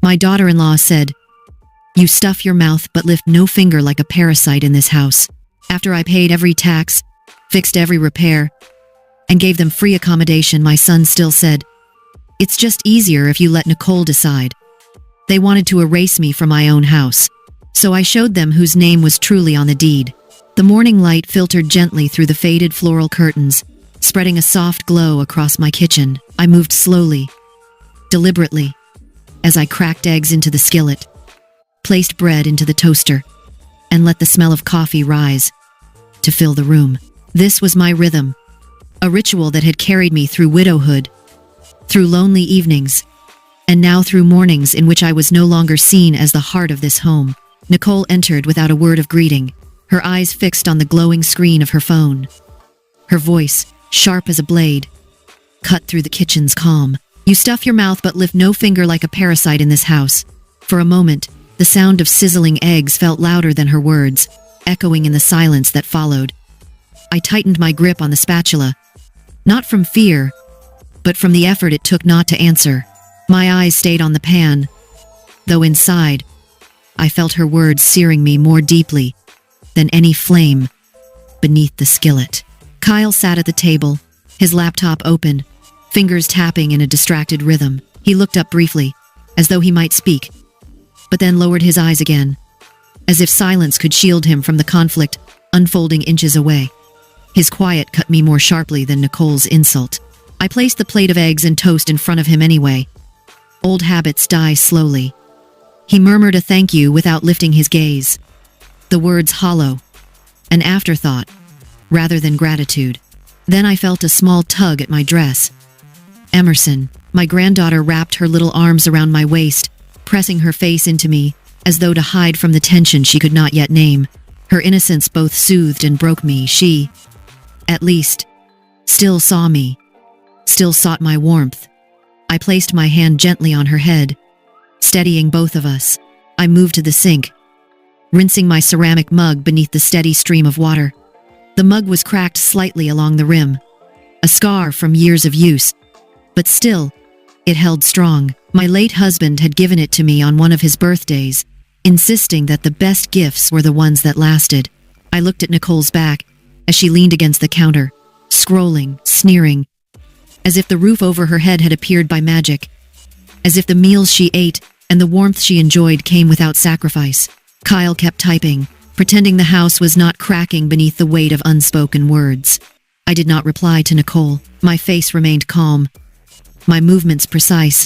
My daughter-in-law said, "You stuff your mouth but lift no finger like a parasite in this house." After I paid every tax, fixed every repair, and gave them free accommodation, my son still said, "It's just easier if you let Nicole decide." They wanted to erase me from my own house, so I showed them whose name was truly on the deed. The morning light filtered gently through the faded floral curtains, spreading a soft glow across my kitchen. I moved slowly, deliberately, as I cracked eggs into the skillet, placed bread into the toaster, and let the smell of coffee rise to fill the room. This was my rhythm, a ritual that had carried me through widowhood, through lonely evenings, and now through mornings in which I was no longer seen as the heart of this home. Nicole entered without a word of greeting, her eyes fixed on the glowing screen of her phone. Her voice, sharp as a blade, cut through the kitchen's calm. "You stuff your mouth but lift no finger like a parasite in this house." For a moment, the sound of sizzling eggs felt louder than her words, echoing in the silence that followed. I tightened my grip on the spatula, not from fear, but from the effort it took not to answer. My eyes stayed on the pan, though inside, I felt her words searing me more deeply than any flame beneath the skillet. Kyle sat at the table, his laptop open, fingers tapping in a distracted rhythm. He looked up briefly, as though he might speak, but then lowered his eyes again, as if silence could shield him from the conflict unfolding inches away. His quiet cut me more sharply than Nicole's insult. I placed the plate of eggs and toast in front of him anyway. Old habits die slowly. He murmured a thank you without lifting his gaze, the words hollow, an afterthought, rather than gratitude. Then I felt a small tug at my dress. Emerson, my granddaughter, wrapped her little arms around my waist, pressing her face into me, as though to hide from the tension she could not yet name. Her innocence both soothed and broke me. She, at least, still saw me, still sought my warmth. I placed my hand gently on her head, steadying both of us. I moved to the sink, rinsing my ceramic mug beneath the steady stream of water. The mug was cracked slightly along the rim, a scar from years of use, but still, it held strong. My late husband had given it to me on one of his birthdays, insisting that the best gifts were the ones that lasted. I looked at Nicole's back as she leaned against the counter, scrolling, sneering, as if the roof over her head had appeared by magic, as if the meals she ate and the warmth she enjoyed came without sacrifice. Kyle kept typing, pretending the house was not cracking beneath the weight of unspoken words. I did not reply to Nicole. My face remained calm, my movements precise.